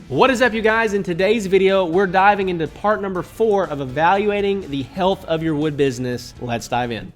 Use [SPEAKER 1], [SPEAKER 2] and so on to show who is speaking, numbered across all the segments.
[SPEAKER 1] What is up, you guys? In today's video, we're diving into part number 4 of evaluating the health of your wood business. Let's dive in.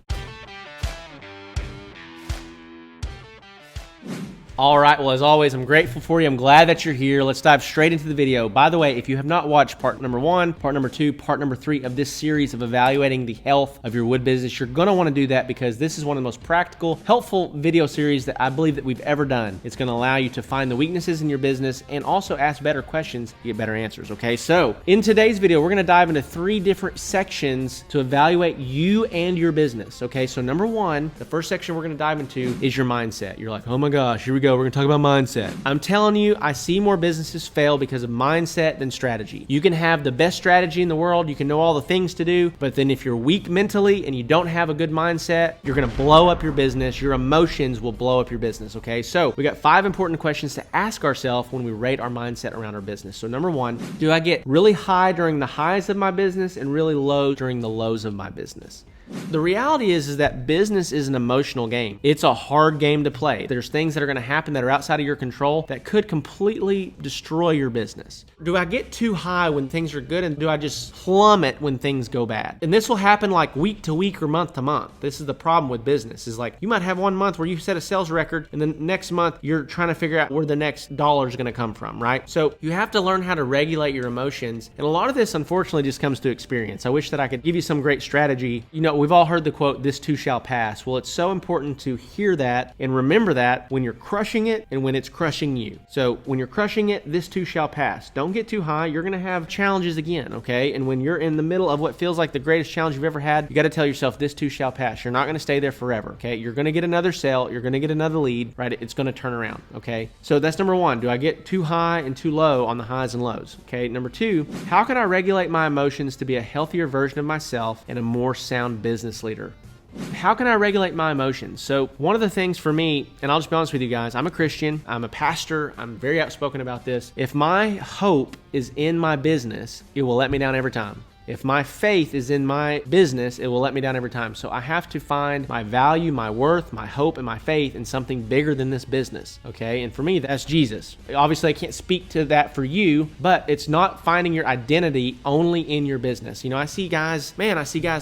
[SPEAKER 1] All right, well, as always, I'm grateful for you. I'm glad that you're here. Let's dive straight into the video. By the way, if you have not watched part number 1, part number 2, part number 3 of this series of evaluating the health of your wood business, you're gonna wanna do that because this is one of the most practical, helpful video series that I believe that we've ever done. It's gonna allow you to find the weaknesses in your business and also ask better questions to get better answers, okay? So, in today's video, we're gonna dive into 3 different sections to evaluate you and your business, okay? So number 1, the first section we're gonna dive into is your mindset. You're like, oh my gosh, here we go. We're gonna talk about mindset. I'm telling you, I see more businesses fail because of mindset than strategy. You can have the best strategy in the world, you can know all the things to do, but then if you're weak mentally and you don't have a good mindset, you're gonna blow up your business. Your emotions will blow up your business, okay? So we got 5 important questions to ask ourselves when we rate our mindset around our business. So number 1, do I get really high during the highs of my business and really low during the lows of my business? The reality is that business is an emotional game. It's a hard game to play. There's things that are gonna happen that are outside of your control that could completely destroy your business. Do I get too high when things are good, and do I just plummet when things go bad? And this will happen like week to week or month to month. This is the problem with business, is like you might have one month where you set a sales record, and then next month you're trying to figure out where the next dollar is gonna come from, right? So you have to learn how to regulate your emotions. And a lot of this, unfortunately, just comes to experience. I wish that I could give you some great strategy. You know, we've all heard the quote, "This too shall pass." Well, it's so important to hear that and remember that when you're crushing it and when it's crushing you. So when you're crushing it, this too shall pass. Don't get too high. You're going to have challenges again, okay? And when you're in the middle of what feels like the greatest challenge you've ever had, you got to tell yourself, this too shall pass. You're not going to stay there forever, okay? You're going to get another sale. You're going to get another lead, right? It's going to turn around, okay? So that's number 1. Do I get too high and too low on the highs and lows? Okay. Number 2, how can I regulate my emotions to be a healthier version of myself and a more sound business leader? How can I regulate my emotions? So one of the things for me, and I'll just be honest with you guys, I'm a Christian, I'm a pastor, I'm very outspoken about this. If my hope is in my business, it will let me down every time. If my faith is in my business, it will let me down every time. So I have to find my value, my worth, my hope, and my faith in something bigger than this business, okay? And for me, that's Jesus. Obviously, I can't speak to that for you, but it's not finding your identity only in your business. You know, I see guys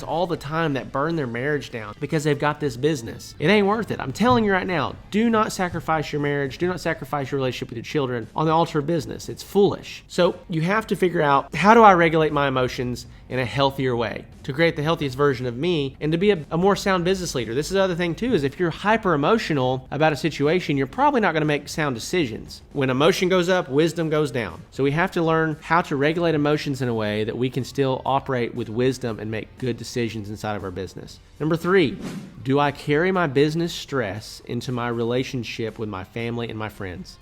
[SPEAKER 1] all the time that burn their marriage down because they've got this business. It ain't worth it. I'm telling you right now, do not sacrifice your marriage, do not sacrifice your relationship with your children on the altar of business. It's foolish. So you have to figure out, how do I regulate my emotions in a healthier way to create the healthiest version of me and to be a more sound business leader? This is the other thing too, is if you're hyper emotional about a situation, you're probably not going to make sound decisions. When emotion goes up, wisdom goes down. So we have to learn how to regulate emotions in a way that we can still operate with wisdom and make good decisions inside of our business. Number 3, do I carry my business stress into my relationship with my family and my friends?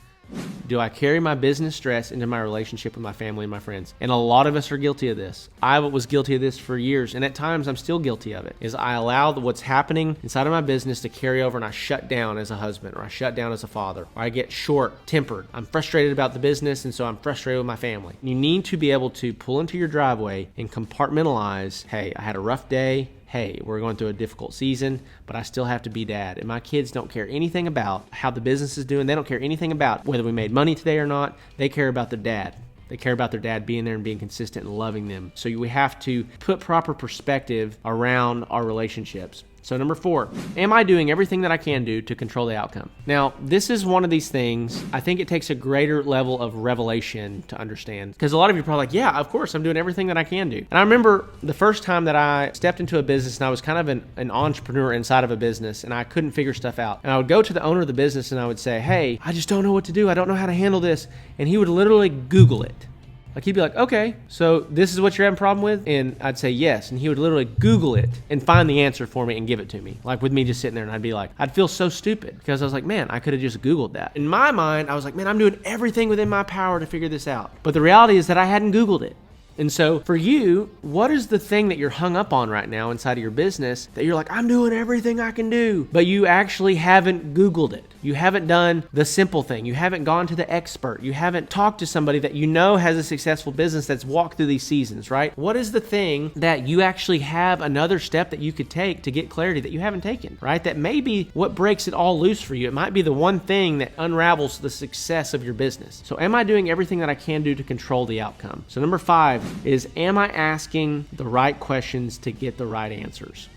[SPEAKER 1] Do I carry my business stress into my relationship with my family and my friends? And a lot of us are guilty of this. I was guilty of this for years, and at times I'm still guilty of it, is I allow what's happening inside of my business to carry over, and I shut down as a husband, or I shut down as a father, or I get short-tempered. I'm frustrated about the business, and so I'm frustrated with my family. You need to be able to pull into your driveway and compartmentalize, hey, I had a rough day. Hey, we're going through a difficult season, but I still have to be dad. And my kids don't care anything about how the business is doing. They don't care anything about whether we made money today or not. They care about their dad. They care about their dad being there and being consistent and loving them. So we have to put proper perspective around our relationships. So number 4, am I doing everything that I can do to control the outcome? Now, this is one of these things, I think it takes a greater level of revelation to understand. Because a lot of you are probably like, yeah, of course, I'm doing everything that I can do. And I remember the first time that I stepped into a business, and I was kind of an entrepreneur inside of a business, and I couldn't figure stuff out. And I would go to the owner of the business and I would say, hey, I just don't know what to do. I don't know how to handle this. And he would literally Google it. Like, he'd be like, okay, so this is what you're having a problem with? And I'd say yes. And he would literally Google it and find the answer for me and give it to me. Like with me just sitting there, and I'd be like, I'd feel so stupid because I was like, man, I could have just Googled that. In my mind, I was like, man, I'm doing everything within my power to figure this out. But the reality is that I hadn't Googled it. And so for you, what is the thing that you're hung up on right now inside of your business that you're like, I'm doing everything I can do, but you actually haven't Googled it? You haven't done the simple thing. You haven't gone to the expert. You haven't talked to somebody that you know has a successful business that's walked through these seasons, right? What is the thing that you actually have another step that you could take to get clarity that you haven't taken, right? That may be what breaks it all loose for you. It might be the one thing that unravels the success of your business. So am I doing everything that I can do to control the outcome? So number 5 is, am I asking the right questions to get the right answers?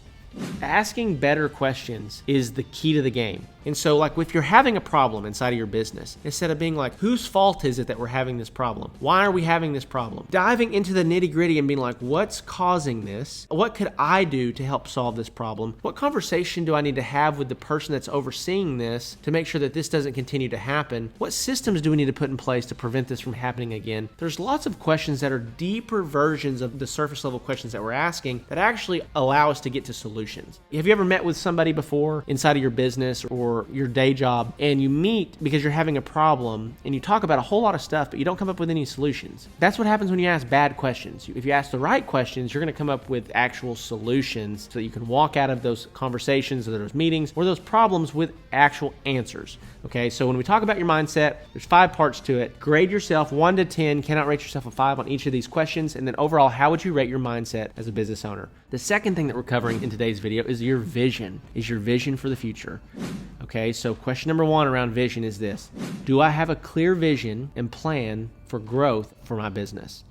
[SPEAKER 1] Asking better questions is the key to the game. And so like if you're having a problem inside of your business, instead of being like, whose fault is it that we're having this problem? Why are we having this problem? Diving into the nitty gritty and being like, what's causing this? What could I do to help solve this problem? What conversation do I need to have with the person that's overseeing this to make sure that this doesn't continue to happen? What systems do we need to put in place to prevent this from happening again? There's lots of questions that are deeper versions of the surface level questions that we're asking that actually allow us to get to solutions. Have you ever met with somebody before inside of your business or your day job, and you meet because you're having a problem and you talk about a whole lot of stuff, but you don't come up with any solutions? That's what happens when you ask bad questions. If you ask the right questions, you're going to come up with actual solutions so that you can walk out of those conversations or those meetings or those problems with actual answers. Okay, so when we talk about your mindset, there's 5 parts to it. Grade yourself 1 to 10, cannot rate yourself a 5 on each of these questions, and then overall, how would you rate your mindset as a business owner? The second thing that we're covering in today's video is your vision. Is your vision for the future? Okay, so question number 1 around vision is this: do I have a clear vision and plan for growth for my business?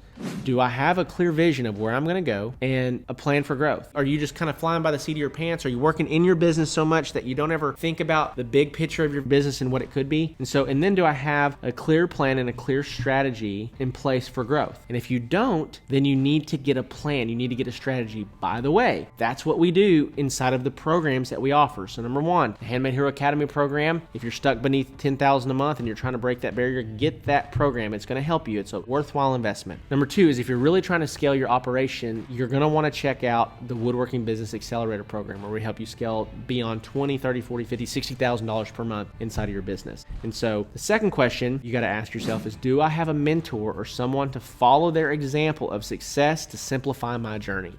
[SPEAKER 1] Do I have a clear vision of where I'm going to go and a plan for growth? Are you just kind of flying by the seat of your pants? Are you working in your business so much that you don't ever think about the big picture of your business and what it could be? And then do I have a clear plan and a clear strategy in place for growth? And if you don't, then you need to get a plan. You need to get a strategy. By the way, that's what we do inside of the programs that we offer. So number 1, the Handmade Hero Academy program. If you're stuck beneath $10,000 a month and you're trying to break that barrier, get that program. It's going to help you. It's a worthwhile investment. Number 2 is, if you're really trying to scale your operation, you're going to want to check out the Woodworking Business Accelerator program, where we help you scale beyond $20,000, $30,000, $40,000, $60,000 per month inside of your business. And so the second question you got to ask yourself is, do I have a mentor or someone to follow their example of success to simplify my journey?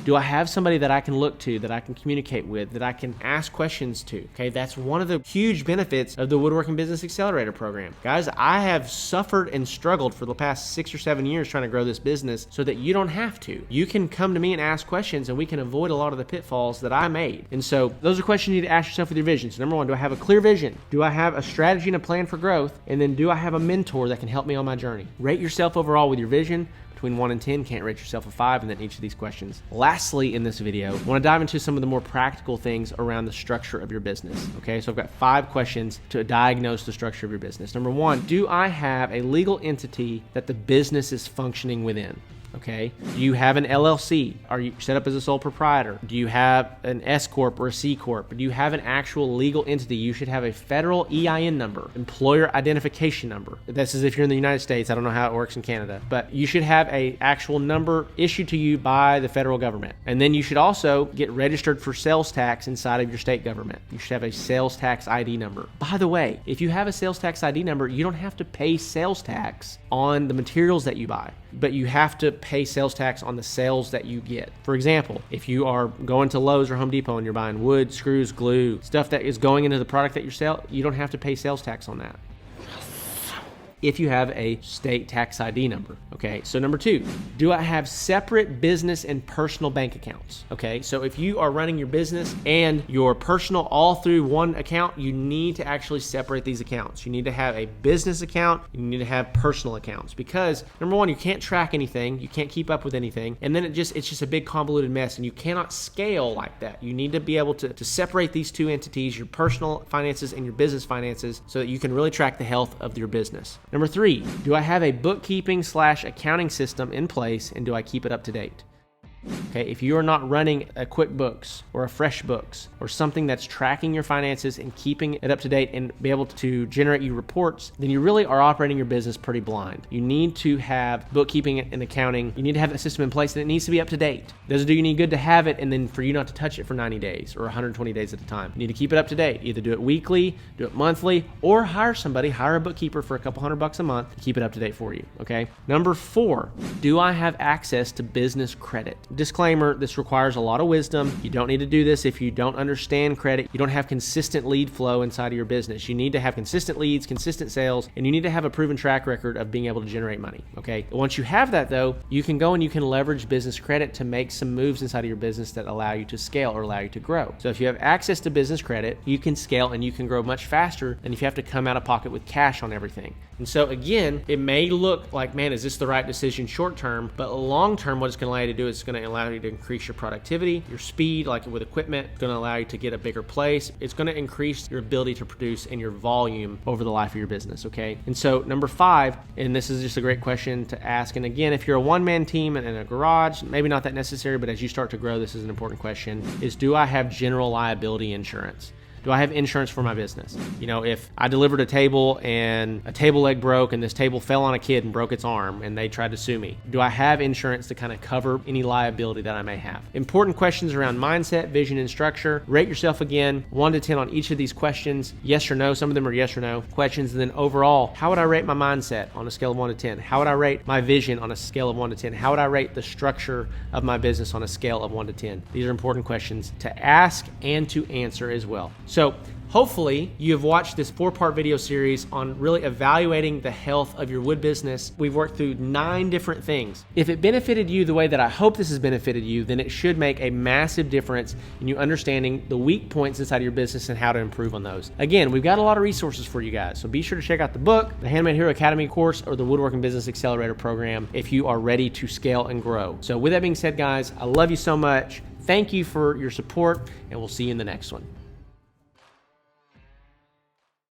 [SPEAKER 1] Do I have somebody that I can look to, that I can communicate with, that I can ask questions to? Okay, that's one of the huge benefits of the Woodworking Business Accelerator program. Guys, I have suffered and struggled for the past 6 or 7 years trying to grow this business so that you don't have to. You can come to me and ask questions, and we can avoid a lot of the pitfalls that I made. And so those are questions you need to ask yourself with your vision. So number 1, do I have a clear vision? Do I have a strategy and a plan for growth? And then do I have a mentor that can help me on my journey? Rate yourself overall with your vision. Between 1 and 10, can't rate yourself a 5, and then each of these questions. Lastly, in this video, I want to dive into some of the more practical things around the structure of your business. Okay, so I've got 5 questions to diagnose the structure of your business. Number 1, do I have a legal entity that the business is functioning within? Okay. Do you have an LLC? Are you set up as a sole proprietor? Do you have an S Corp or a C Corp? Do you have an actual legal entity? You should have a federal EIN number, employer identification number. This is if you're in the United States. I don't know how it works in Canada, but you should have a actual number issued to you by the federal government. And then you should also get registered for sales tax inside of your state government. You should have a sales tax ID number. By the way, if you have a sales tax ID number, you don't have to pay sales tax on the materials that you buy, but you have to pay sales tax on the sales that you get. For example, if you are going to Lowe's or Home Depot and you're buying wood, screws, glue, stuff that is going into the product that you sell, you don't have to pay sales tax on that if you have a state tax ID number. Okay, so number 2, do I have separate business and personal bank accounts? Okay, so if you are running your business and your personal all through one account, you need to actually separate these accounts. You need to have a business account, you need to have personal accounts, because number 1, you can't track anything, you can't keep up with anything, and then it's just a big convoluted mess, and you cannot scale like that. You need to be able to separate these 2 entities, your personal finances and your business finances, so that you can really track the health of your business. Number 3, do I have a bookkeeping / accounting system in place, and do I keep it up to date? Okay, if you are not running a QuickBooks or a FreshBooks or something that's tracking your finances and keeping it up to date and be able to generate you reports, then you really are operating your business pretty blind. You need to have bookkeeping and accounting. You need to have a system in place, and it needs to be up to date. Doesn't do you any good to have it and then for you not to touch it for 90 days or 120 days at a time. You need to keep it up to date. Either do it weekly, do it monthly, or hire a bookkeeper for a couple $100 a month to keep it up to date for you, okay? Number 4, do I have access to business credit? Disclaimer, this requires a lot of wisdom. You don't need to do this if you don't understand credit. You don't have consistent lead flow inside of your business. You need to have consistent leads, consistent sales, and you need to have a proven track record of being able to generate money, okay? Once you have that though, you can go and you can leverage business credit to make some moves inside of your business that allow you to scale or allow you to grow. So if you have access to business credit, you can scale and you can grow much faster than if you have to come out of pocket with cash on everything. And so again, it may look like, man, is this the right decision short term? But long term, what it's going to allow you to do is it's going to allow you to increase your productivity, your speed, like with equipment. It's going to allow you to get a bigger place. It's going to increase your ability to produce and your volume over the life of your business, okay? And so number 5, and this is just a great question to ask. And again, if you're a one-man team and in a garage, maybe not that necessary, but as you start to grow, this is an important question, is do I have general liability insurance? Do I have insurance for my business? You know, if I delivered a table and a table leg broke and this table fell on a kid and broke its arm and they tried to sue me, do I have insurance to kind of cover any liability that I may have? Important questions around mindset, vision, and structure. Rate yourself again, 1 to 10 on each of these questions. Yes or no. Some of them are yes or no questions. And then overall, how would I rate my mindset on a scale of 1 to 10? How would I rate my vision on a scale of 1 to 10? How would I rate the structure of my business on a scale of 1 to 10? These are important questions to ask and to answer as well. So hopefully you have watched this 4-part video series on really evaluating the health of your wood business. We've worked through 9 different things. If it benefited you the way that I hope this has benefited you, then it should make a massive difference in you understanding the weak points inside of your business and how to improve on those. Again, we've got a lot of resources for you guys, so be sure to check out the book, the Handmade Hero Academy course, or the Woodworking Business Accelerator program if you are ready to scale and grow. So with that being said, guys, I love you so much. Thank you for your support, and we'll see you in the next one.